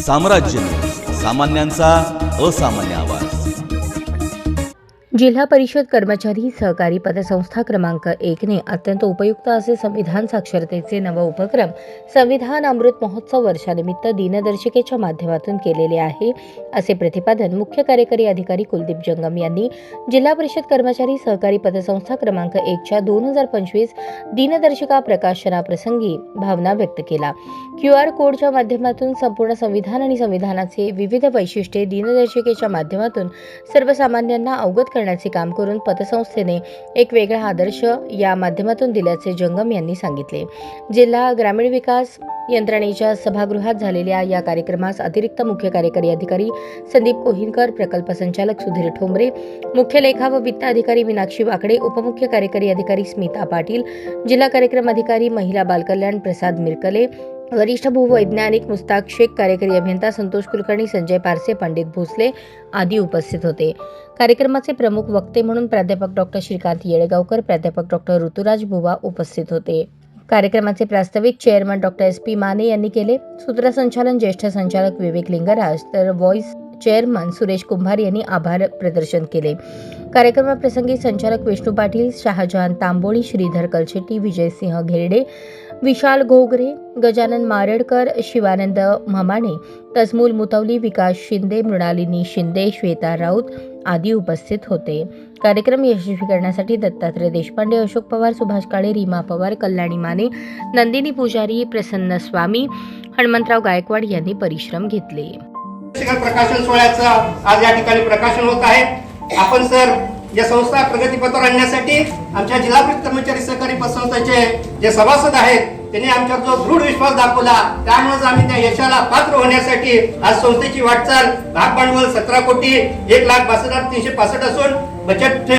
साम्राज्य सामान्यांचा असामान्य आवाज। जिल्हा परिषद कर्मचारी सहकारी पतसंस्था क्रमांक 1 ने अत्यंत उपयुक्त असे संविधान साक्षरतेचे नव उपक्रम संविधान अमृत महोत्सव वर्षानिमित्त दिनदर्शिकेच्या माध्यमातून केलेले आहे, असे प्रतिपादन मुख्य कार्यकारी अधिकारी कुलदीप जंगम यांनी जिल्हा परिषद कर्मचारी सहकारी पतसंस्था क्रमांक 1 च्या 2025 दिनदर्शिका प्रकाशनाप्रसंगी भावना व्यक्त केला। QR कोडच्या माध्यमातून संपूर्ण संविधान आणि संविधानाचे विविध वैशिष्ट्ये दिनदर्शिकेच्या माध्यमातून सर्वसामान्यांना अवगत करण्याचे काम करून पतसंस्थेने एक वेगळा आदर्श या माध्यमातून दिल्याचे जंगम यांनी सांगितले। जिल्हा ग्रामीण विकास यंत्रणेच्या सभागृहात झालेल्या या कार्यक्रमास अतिरिक्त मुख्य कार्यकारी अधिकारी संदीप कोहिनकर, प्रकल्प संचालक सुधीर ठोंबरे, मुख्य लेखा व वित्त अधिकारी मीनाक्षी वाकडे, उपमुख्य कार्यकारी अधिकारी स्मिता पाटील, जिल्हा कार्यक्रम अधिकारी महिला बालकल्याण प्रसाद मिरकले, वरिष्ठ भूवैज्ञानिक मुस्ताक शेख, कार्यकारी अभियंता संतोष कुलकर्णी, संजय पारसे, पंडित भोसले आदी उपस्थित होते। कार्यक्रमाचे प्रमुख वक्ते म्हणून प्राध्यापक डॉक्टर श्रीकांत येळेगावकर, प्राध्यापक डॉक्टर ऋतुराज बुवा उपस्थित होते। कार्यक्रमाचे प्रास्ताविक चेअरमन डॉक्टर SP माने यांनी केले। सूत्रसंचालन ज्येष्ठ संचालक विवेक लिंगराज तर व्हॉइस चेअरमन सुरेश कुंभार यांनी आभार प्रदर्शन केले। कार्यक्रमाप्रसंगी संचालक विष्णू पाटील, शहाजहान तांबोळी, श्रीधर कलशेट्टी, विजयसिंह घेरडे, विशाल घोगरे, गजानन मारेडकर, शिवानंद म्हमाणे, तजमूल मुतवली, विकास शिंदे, मृणालिनी शिंदे, श्वेता राऊत आदी उपस्थित होते। कार्यक्रम यशस्वी करण्यासाठी दत्तात्रय देशपांडे, अशोक पवार, सुभाष काळे, रीमा पवार, कल्याणी माने, नंदिनी पुजारी, प्रसन्न स्वामी, हनुमंतराव गायकवाड यांनी परिश्रम घेतले। प्रकाशन सोहळ्याचा आज या ठिकाणी प्रकाशन होत आहे। आपण सर या संस्था प्रगतीपथावर आणण्यासाठी आमच्या जिल्हा परिषद कर्मचारी सहकारी पतसंस्थेचे जे सभासद आहेत त्यांनी आमच्यावर जो दृढ विश्वास दाखवला, त्यामुळे आम्ही त्या यशाला पात्र होण्यासाठी आज संस्थेची वाटचाल भाग भांडवल 17,1,62,365 असून बचत